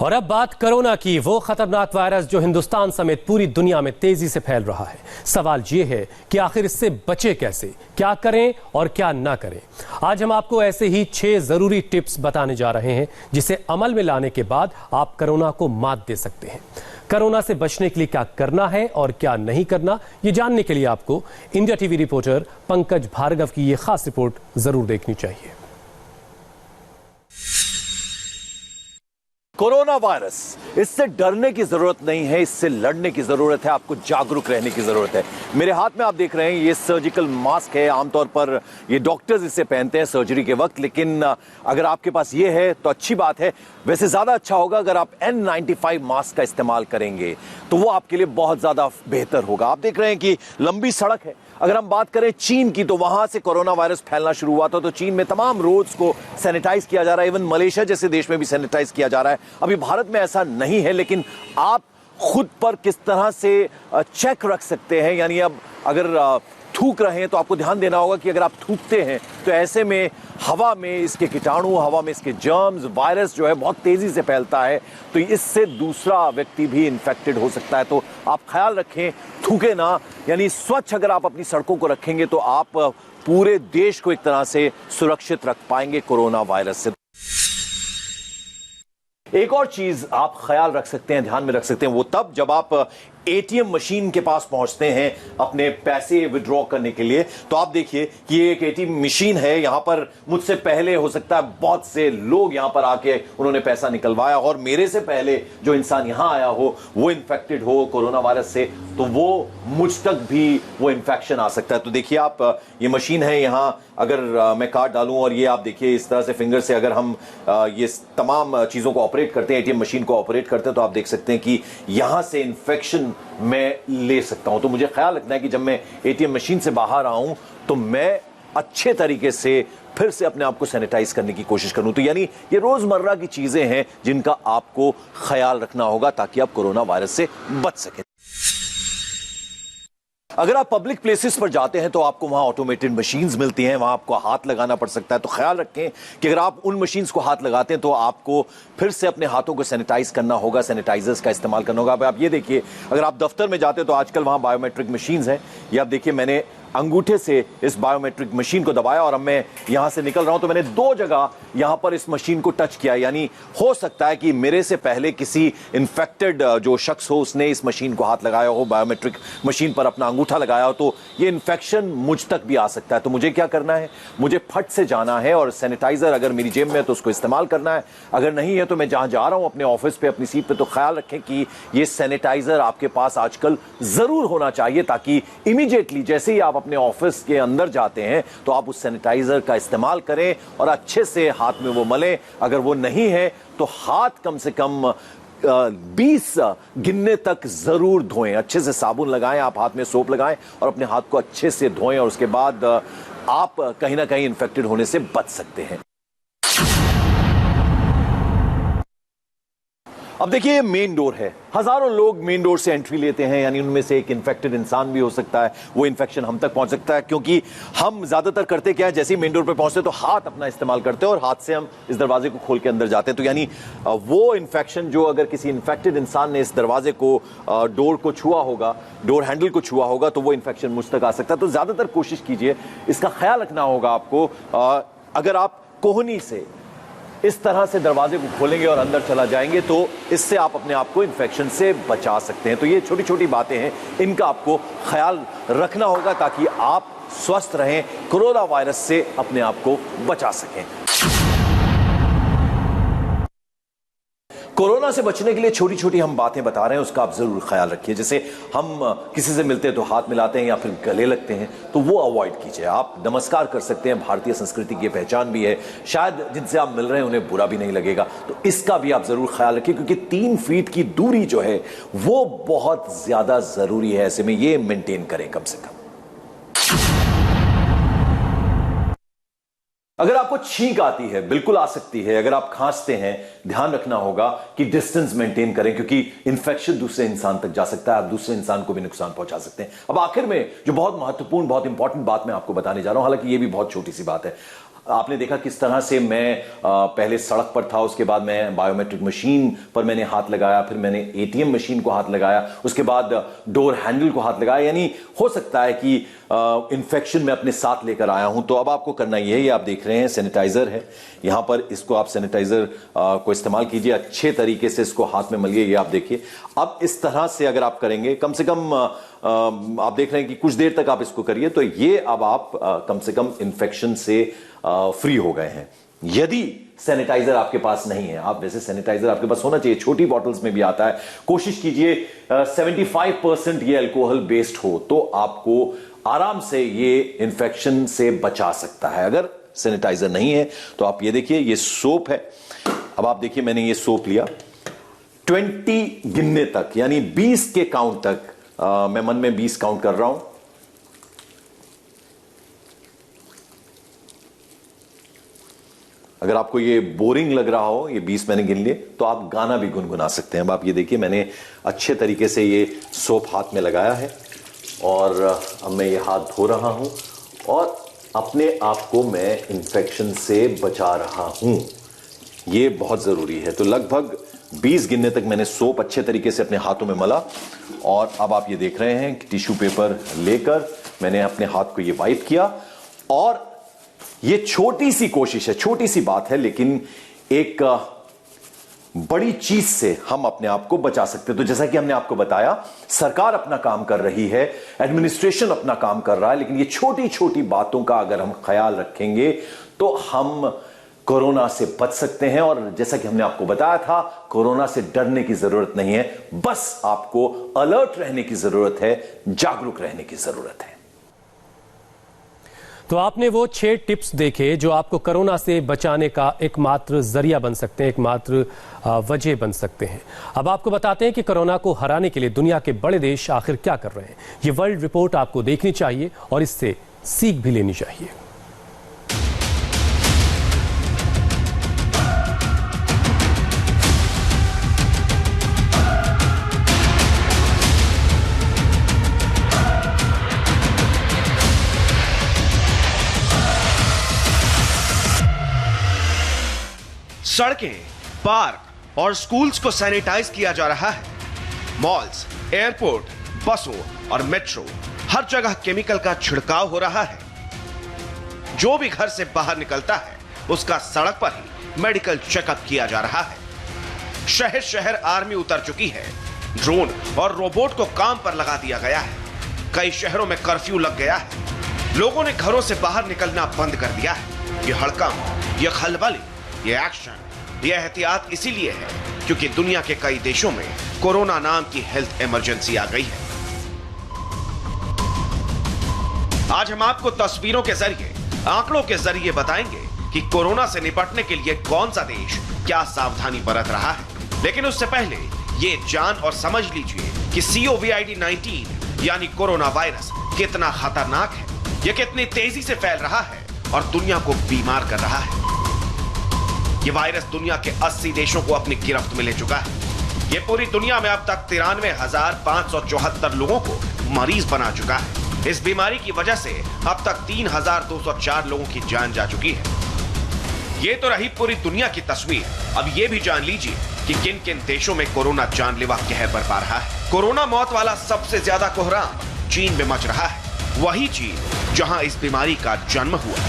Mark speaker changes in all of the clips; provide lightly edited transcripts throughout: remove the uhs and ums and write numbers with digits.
Speaker 1: और अब बात कोरोना की, वो खतरनाक वायरस जो हिंदुस्तान समेत पूरी दुनिया में तेजी से फैल रहा है। सवाल ये है कि आखिर इससे बचे कैसे, क्या करें और क्या ना करें। आज हम आपको ऐसे ही 6 जरूरी टिप्स बताने जा रहे हैं जिसे अमल में लाने के बाद आप कोरोना को मात दे सकते हैं। कोरोना से बचने के लिए क्या करना है और क्या नहीं करना, ये जानने के लिए आपको India TV reporter Pankaj Bhargav की ये खास रिपोर्ट जरूर देखनी चाहिए।
Speaker 2: कोरोना वायरस, इससे डरने की जरूरत नहीं है, इससे लड़ने की जरूरत है। आपको जागरूक रहने की जरूरत है। मेरे हाथ में आप देख रहे हैं ये सर्जिकल मास्क है। आमतौर पर ये डॉक्टर्स इसे पहनते हैं सर्जरी के वक्त, लेकिन अगर आपके पास ये है तो अच्छी बात है। वैसे ज्यादा अच्छा होगा अगर आप N95 मास्क का इस्तेमाल करेंगे तो वो आपके लिए बहुत ज्यादा बेहतर होगा। आप देख रहे हैं कि लंबी सड़क है। अगर हम बात करें चीन की, तो वहां से कोरोना वायरस फैलना शुरू हुआ था, तो चीन में तमाम रोड्स को सैनिटाइज किया जा रहा है। इवन मलेशिया जैसे देश में भी सैनिटाइज किया जा रहा है। अभी भारत में ऐसा नहीं है, लेकिन आप खुद पर किस तरह से चेक रख सकते हैं। यानी अब अगर थूक रहे हैं तो आपको ध्यान देना होगा कि अगर आप थूकते हैं तो ऐसे में हवा में इसके कीटाणु, हवा में इसके जर्म्स, वायरस जो है बहुत तेजी से फैलता है, तो इससे दूसरा व्यक्ति भी इन्फेक्टेड हो सकता है। तो आप ख्याल रखें, थूके ना। यानी स्वच्छ अगर आप अपनी सड़कों को रखेंगे तो आप पूरे देश को एक तरह से सुरक्षित रख पाएंगे कोरोना वायरस से। एक और चीज आप ख्याल रख सकते हैं, ध्यान में रख सकते हैं, वो तब जब आप एटीएम मशीन के पास पहुंचते हैं अपने पैसे विड्रॉ करने के लिए। तो आप देखिए कि ये एक एटीएम मशीन है। यहां पर मुझसे पहले हो सकता है बहुत से लोग यहां पर आके उन्होंने पैसा निकलवाया, और मेरे से पहले जो इंसान यहां आया हो वो इन्फेक्टेड हो कोरोना वायरस से, तो वो मुझ तक भी वो इन्फेक्शन आ सकता है। तो देखिए आप, ये मशीन है। यहां अगर मैं कार्ड डालूं और ये आप देखिए इस तरह से फिंगर से अगर हम ये तमाम चीजों को ऑपरेट करते हैं, एटीएम मशीन को ऑपरेट करते हैं, तो आप देख सकते हैं कि यहां से इन्फेक्शन मैं ले सकता हूं। तो मुझे ख्याल रखना है कि जब मैं एटीएम मशीन से बाहर आऊं तो मैं अच्छे तरीके से फिर से अपने आप को सैनिटाइज करने की कोशिश करूं। तो यानी ये रोजमर्रा की चीजें हैं जिनका आपको ख्याल रखना होगा ताकि आप कोरोना वायरस से बच सकें। अगर आप पब्लिक प्लेसेस पर जाते हैं तो आपको वहां ऑटोमेटेड मशीन्स मिलती हैं, वहां आपको हाथ लगाना पड़ सकता है। तो ख्याल रखें कि अगर आप उन मशीन्स को हाथ लगाते हैं तो आपको फिर से अपने हाथों को सैनिटाइज करना होगा, सैनिटाइजर्स का इस्तेमाल करना होगा। अब आप ये देखिए, अगर आप दफ्तर में जाते हैं तो आजकल वहां बायोमेट्रिक मशीन्स हैं। ये आप देखिए, मैंने अंगूठे से इस बायोमेट्रिक मशीन को दबाया और अब मैं यहां से निकल रहा हूं तो मैंने 2 जगह यहां पर इस मशीन को टच किया। यानी हो सकता है कि मेरे से पहले किसी इन्फेक्टेड जो शख्स हो उसने इस मशीन को हाथ लगाया हो, बायोमेट्रिक मशीन पर अपना अंगूठा लगाया हो, तो ये इन्फेक्शन मुझ तक भी आ सकता है। तो मुझे क्या करना है, मुझे फट से जाना है और सैनिटाइजर अगर मेरी जेब में है तो उसको इस्तेमाल करना है। अगर नहीं है तो मैं जहां जा रहा हूं अपने ऑफिस पे, अपनी सीट पे, तो ख्याल रखें कि ये सैनिटाइजर आपके पास आजकल जरूर होना चाहिए, ताकि इमीडिएटली जैसे ही आप अपने ऑफिस के अंदर जाते हैं तो आप उस सैनिटाइजर का इस्तेमाल करें और अच्छे से हाथ में वो मलें। अगर वो नहीं है तो हाथ कम से कम 20 गिनने तक जरूर धोएं। अच्छे से साबुन लगाएं, आप हाथ में सोप लगाएं और अपने हाथ को अच्छे से धोएं, और उसके बाद आप कहीं ना कहीं इन्फेक्टेड होने से बच सकते हैं। अब देखिए, ये मेन डोर है। हजारों लोग मेन डोर से एंट्री लेते हैं, यानी उनमें से एक इन्फेक्टेड इंसान भी हो सकता है, वो इन्फेक्शन हम तक पहुंच सकता है। क्योंकि हम ज्यादातर करते क्या है, जैसे ही मेन डोर पे पहुंचते तो हाथ अपना इस्तेमाल करते हैं और हाथ से हम इस दरवाजे को खोल के अंदर जाते हैं। तो यानी वो इन्फेक्शन जो अगर किसी इन्फेक्टेड इंसान ने इस दरवाजे को, डोर को छुआ होगा, डोर हैंडल को छुआ होगा, तो वो इन्फेक्शन मुझ तक आ सकता है। तो ज्यादातर कोशिश कीजिए, इसका ख्याल रखना होगा आपको। अगर आप कोहनी से इस तरह से दरवाजे को खोलेंगे और अंदर चला जाएंगे तो इससे आप अपने आप को इन्फेक्शन से बचा सकते हैं। तो ये छोटी छोटी बातें हैं, इनका आपको ख्याल रखना होगा ताकि आप स्वस्थ रहें, कोरोना वायरस से अपने आप को बचा सकें। कोरोना से बचने के लिए छोटी छोटी हम बातें बता रहे हैं, उसका आप जरूर ख्याल रखिए। जैसे हम किसी से मिलते हैं तो हाथ मिलाते हैं या फिर गले लगते हैं, तो वो अवॉइड कीजिए। आप नमस्कार कर सकते हैं, भारतीय संस्कृति की पहचान भी है। शायद जिनसे आप मिल रहे हैं उन्हें बुरा भी नहीं लगेगा, तो इसका भी आप जरूर ख्याल रखिए, क्योंकि 3 फीट की दूरी जो है वो बहुत ज्यादा जरूरी है। ऐसे में ये मेंटेन करें कम से कम। अगर आपको छींक आती है, बिल्कुल आ सकती है, अगर आप खांसते हैं, ध्यान रखना होगा कि डिस्टेंस मेंटेन करें, क्योंकि इंफेक्शन दूसरे इंसान तक जा सकता है, आप दूसरे इंसान को भी नुकसान पहुंचा सकते हैं। अब आखिर में जो बहुत महत्वपूर्ण, बहुत इंपॉर्टेंट बात मैं आपको बताने जा रहा हूं, हालांकि ये भी बहुत छोटी सी बात है। आपने देखा किस तरह से मैं पहले सड़क पर था, उसके बाद मैं बायोमेट्रिक मशीन पर मैंने हाथ लगाया, फिर मैंने एटीएम मशीन को हाथ लगाया, उसके बाद डोर हैंडल को हाथ लगाया। यानी हो सकता है कि इन्फेक्शन मैं अपने साथ लेकर आया हूं। तो अब आपको करना ये है, आप देख रहे हैं सैनिटाइजर है यहां पर, इसको आप सैनिटाइजर को इस्तेमाल कीजिए, अच्छे तरीके से इसको हाथ में मलिए। ये आप देखिए, अब इस तरह से अगर आप करेंगे, कम से कम आप देख रहे हैं कि कुछ देर तक आप इसको करिए, तो ये अब आप कम से कम इन्फेक्शन से फ्री हो गए हैं। यदि सैनिटाइजर आपके पास नहीं है, आप वैसे सैनिटाइजर आपके पास होना चाहिए, छोटी बॉटल्स में भी आता है, कोशिश कीजिए 75% ये अल्कोहल बेस्ड हो, तो आपको आराम से ये इन्फेक्शन से बचा सकता है। अगर सैनिटाइजर नहीं है तो आप ये देखिए, ये सोप है। अब आप देखिए, मैंने ये सोप लिया, 20 गिनने तक, यानी 20 के काउंट तक, मैं मन में 20 काउंट कर रहा हूं। अगर आपको ये बोरिंग लग रहा हो, ये 20 मैंने गिन लिए, तो आप गाना भी गुनगुना सकते हैं। अब आप ये देखिए, मैंने अच्छे तरीके से ये सोप हाथ में लगाया है और अब मैं ये हाथ धो रहा हूं और अपने आप को मैं इन्फेक्शन से बचा रहा हूं। ये बहुत जरूरी है। तो लगभग 20 गिनने तक मैंने सोप अच्छे तरीके से अपने हाथों में मला और अब आप ये देख रहे हैं कि टिश्यू पेपर लेकर मैंने अपने हाथ को ये वाइप किया। और ये छोटी सी कोशिश है, छोटी सी बात है, लेकिन एक बड़ी चीज से हम अपने आप को बचा सकते हैं। तो जैसा कि हमने आपको बताया, सरकार अपना काम कर रही है, एडमिनिस्ट्रेशन अपना काम कर रहा है, लेकिन ये छोटी छोटी बातों का अगर हम ख्याल रखेंगे तो हम कोरोना से बच सकते हैं। और जैसा कि हमने आपको बताया था, कोरोना से डरने की जरूरत नहीं है, बस आपको अलर्ट रहने की जरूरत है, जागरूक रहने की जरूरत है।
Speaker 1: तो आपने वो 6 टिप्स देखे जो आपको कोरोना से बचाने का एकमात्र जरिया बन सकते हैं, एकमात्र वजह बन सकते हैं। अब आपको बताते हैं कि कोरोना को हराने के लिए दुनिया के बड़े देश आखिर क्या कर रहे हैं। ये वर्ल्ड रिपोर्ट आपको देखनी चाहिए और इससे सीख भी लेनी चाहिए।
Speaker 3: सड़कें, पार्क और स्कूल्स को सैनिटाइज किया जा रहा है। मॉल्स, एयरपोर्ट, बसों और मेट्रो, हर जगह केमिकल का छिड़काव हो रहा है। जो भी घर से बाहर निकलता है उसका सड़क पर ही मेडिकल चेकअप किया जा रहा है। शहर शहर आर्मी उतर चुकी है। ड्रोन और रोबोट को काम पर लगा दिया गया है। कई शहरों में कर्फ्यू लग गया है। लोगों ने घरों से बाहर निकलना बंद कर दिया है। ये हड़कंप, ये खलबली, ये एक्शन, ये एहतियात इसीलिए है क्योंकि दुनिया के कई देशों में कोरोना नाम की हेल्थ इमरजेंसी आ गई है। आज हम आपको तस्वीरों के जरिए, आंकड़ों के जरिए बताएंगे कि कोरोना से निपटने के लिए कौन सा देश क्या सावधानी बरत रहा है। लेकिन उससे पहले ये जान और समझ लीजिए कि COVID-19 यानी कोरोना वायरस कितना खतरनाक है, यह कितनी तेजी से फैल रहा है और दुनिया को बीमार कर रहा है। यह वायरस दुनिया के 80 देशों को अपनी गिरफ्त में ले चुका है। यह पूरी दुनिया में अब तक 93,574 लोगों को मरीज बना चुका है। इस बीमारी की वजह से अब तक 3,204 लोगों की जान जा चुकी है। ये तो रही पूरी दुनिया की तस्वीर। अब ये भी जान लीजिए कि किन किन देशों में कोरोना जानलेवा कहर बरपा रहा है। कोरोना मौत वाला सबसे ज्यादा कोहराम चीन में मच रहा है। वही चीन जहां इस बीमारी का जन्म हुआ।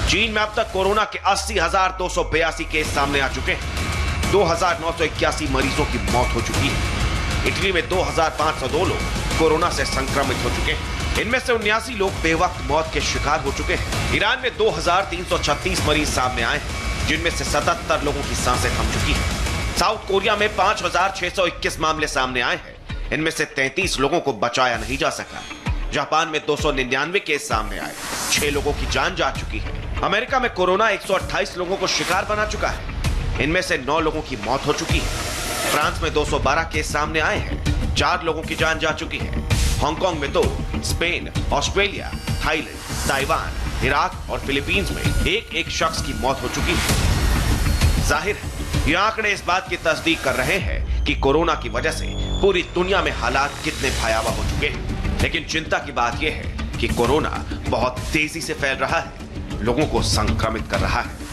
Speaker 3: चीन में अब तक कोरोना के 80,282 केस सामने आ चुके हैं। 2,981 मरीजों की मौत हो चुकी है। इटली में 2,502 लोग कोरोना से संक्रमित हो चुके हैं। इनमें से 79 लोग बेवक्त मौत के शिकार हो चुके हैं। ईरान में 2,336 मरीज सामने आए हैं, जिनमें से 77 लोगों की सांसें थम चुकी हैं। साउथ कोरिया में 5,621 मामले सामने आए हैं। इनमें से 33 लोगों को बचाया नहीं जा सका। जापान में 299 केस सामने आए, 6 लोगों की जान जा चुकी है। अमेरिका में कोरोना 128 लोगों को शिकार बना चुका है। इनमें से 9 लोगों की मौत हो चुकी है। फ्रांस में 212 केस सामने आए हैं, 4 लोगों की जान जा चुकी है। हांगकांग में 2, Spain, Australia, Thailand, Taiwan, Iraq और फिलीपींस में एक शख्स की मौत हो चुकी है। जाहिर है ये आंकड़े इस बात की तस्दीक कर रहे हैं कि कोरोना की वजह से पूरी दुनिया में हालात कितने भयावह हो चुके हैं। लेकिन चिंता की बात यह है कि कोरोना बहुत तेजी से फैल रहा है। लोगों को संक्रमित कर रहा है।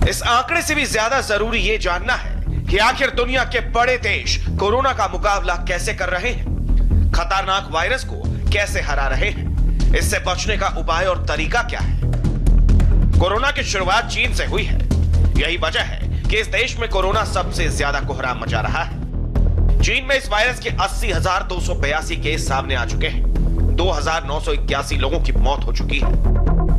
Speaker 3: इस आंकड़े से भी ज्यादा जरूरी यह जानना है कि आखिर दुनिया के बड़े देश कोरोना का मुकाबला कैसे कर रहे हैं, खतरनाक वायरस को कैसे हरा रहे हैं, इससे बचने का उपाय और तरीका क्या है। कोरोना की शुरुआत चीन से हुई है। यही वजह है कि इस देश में कोरोना सबसे ज्यादा कोहराम मचा रहा है। चीन में इस वायरस के 80,282 केस सामने आ चुके हैं। 2,981 लोगों की मौत हो चुकी है।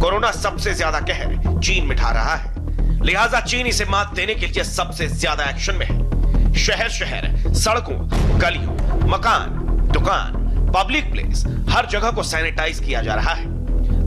Speaker 3: कोरोना सबसे ज्यादा कहर चीन में ढा रहा है, लिहाजा चीन इसे मात देने के लिए सबसे ज्यादा एक्शन में है। शहर शहर, सड़कों, गलियों, मकान, दुकान, पब्लिक प्लेस, हर जगह को सैनिटाइज किया जा रहा है।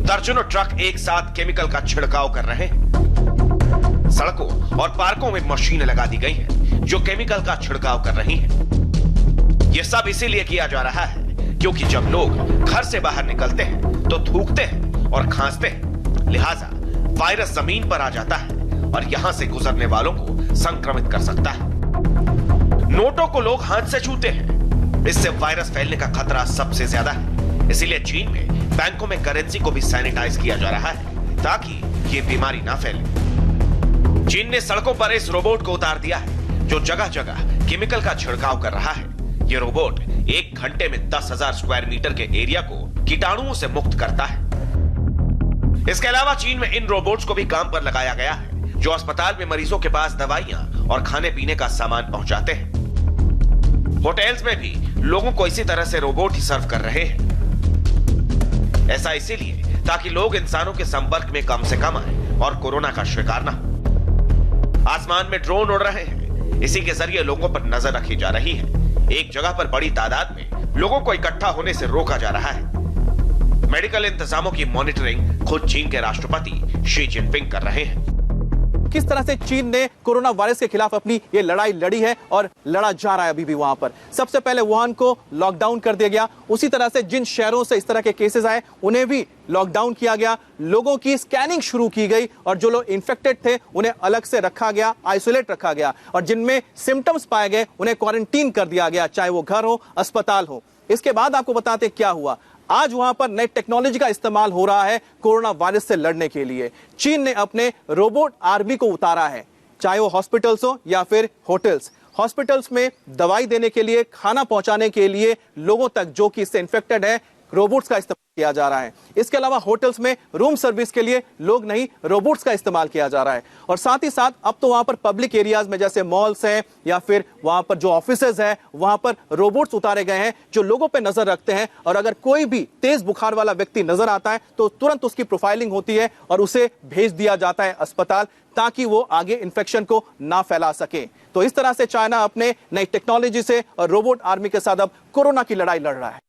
Speaker 3: दर्जनों ट्रक एक साथ केमिकल का छिड़काव कर रहे हैं। सड़कों और पार्कों में मशीनें लगा दी गई हैं जो केमिकल का छिड़काव कर रही हैं। यह सब इसीलिए किया जा रहा है क्योंकि जब लोग घर से बाहर निकलते हैं तो थूकते हैं और खांसते हैं, लिहाजा वायरस जमीन पर आ जाता है और यहां से गुजरने वालों को संक्रमित कर सकता है। नोटों को लोग हाथ से छूते हैं, इससे वायरस फैलने का खतरा सबसे ज्यादा है। इसीलिए चीन में बैंकों में करेंसी को भी सैनिटाइज किया जा रहा है ताकि ये बीमारी ना फैले। चीन ने सड़कों पर इस रोबोट को उतार दिया है जो जगह जगह केमिकल का छिड़काव कर रहा है। ये रोबोट 1 घंटे में 10,000 स्क्वायर मीटर के एरिया को कीटाणुओं से मुक्त करता है। इसके अलावा चीन में इन रोबोट्स को भी काम पर लगाया गया है जो अस्पताल में मरीजों के पास दवाइयां और खाने पीने का सामान पहुंचाते हैं। होटल्स में भी लोगों को इसी तरह से रोबोट ही सर्व कर रहे हैं। ऐसा इसीलिए ताकि लोग इंसानों के संपर्क में कम से कम आए और कोरोना का शिकार ना हो। आसमान में ड्रोन उड़ रहे हैं, इसी के जरिए लोगों पर नजर रखी जा रही है। एक जगह पर बड़ी तादाद में लोगों को इकट्ठा होने से रोका जा रहा है। मेडिकल इंतजामों की मॉनिटरिंग खुद चीन के राष्ट्रपति शी जिनपिंग कर रहे हैं।
Speaker 4: किस तरह से चीन ने कोरोना वायरस के खिलाफ अपनी ये लड़ाई लड़ी है और लड़ा जा रहा है अभी भी वहां पर। सबसे पहले वुहान को लॉकडाउन कर दिया गया, उसी तरह से जिन शहरों से इस तरह के केसेस आए उन्हें भी लॉकडाउन किया गया। लोगों की स्कैनिंग शुरू की गई और जो लोग इन्फेक्टेड थे उन्हें अलग से रखा गया, आइसोलेट रखा गया, और जिनमें सिम्टम्स पाए गए उन्हें क्वारंटीन कर दिया गया, चाहे वो घर हो, अस्पताल हो। इसके बाद आपको बताते क्या हुआ। आज वहां पर नई टेक्नोलॉजी का इस्तेमाल हो रहा है कोरोना वायरस से लड़ने के लिए। चीन ने अपने रोबोट आर्मी को उतारा है, चाहे वो हॉस्पिटल्स हो या फिर होटल्स। हॉस्पिटल्स में दवाई देने के लिए, खाना पहुंचाने के लिए लोगों तक जो कि इससे इन्फेक्टेड है, रोबोट्स का इस्तेमाल किया जा रहा है। इसके अलावा होटल्स में रूम सर्विस के लिए लोग नहीं, रोबोट्स का इस्तेमाल किया जा रहा है। और साथ ही साथ अब तो वहां पर पब्लिक एरियाज में जैसे मॉल्स हैं या फिर वहां पर जो ऑफिसेज हैं वहां पर रोबोट्स उतारे गए हैं जो लोगों पे नजर रखते हैं, और अगर कोई भी तेज बुखार वाला व्यक्ति नजर आता है तो तुरंत उसकी प्रोफाइलिंग होती है और उसे भेज दिया जाता है अस्पताल ताकि वो आगे इन्फेक्शन को ना फैला सके। तो इस तरह से चाइना अपने नई टेक्नोलॉजी से और रोबोट आर्मी के साथ अब कोरोना की लड़ाई लड़ रहा है।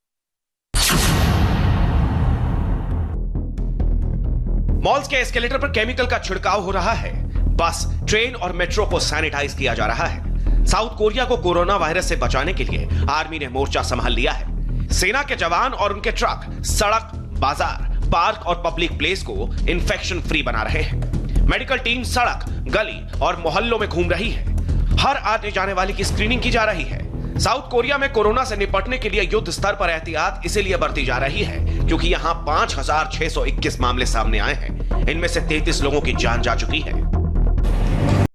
Speaker 3: मॉल्स के एस्केलेटर पर केमिकल का छिड़काव हो रहा है। बस, ट्रेन और मेट्रो को सैनिटाइज किया जा रहा है। साउथ कोरिया को कोरोना वायरस से बचाने के लिए आर्मी ने मोर्चा संभाल लिया है। सेना के जवान और उनके ट्रक सड़क, बाजार, पार्क और पब्लिक प्लेस को इन्फेक्शन फ्री बना रहे हैं। मेडिकल टीम सड़क, गली और मोहल्लों में घूम रही है। हर आने जाने वाले की स्क्रीनिंग की जा रही है। साउथ कोरिया में कोरोना से निपटने के लिए युद्ध स्तर पर एहतियात इसीलिए बरती जा रही है क्योंकि यहां 5,621 मामले सामने आए हैं। इनमें से 33 लोगों की जान जा चुकी है।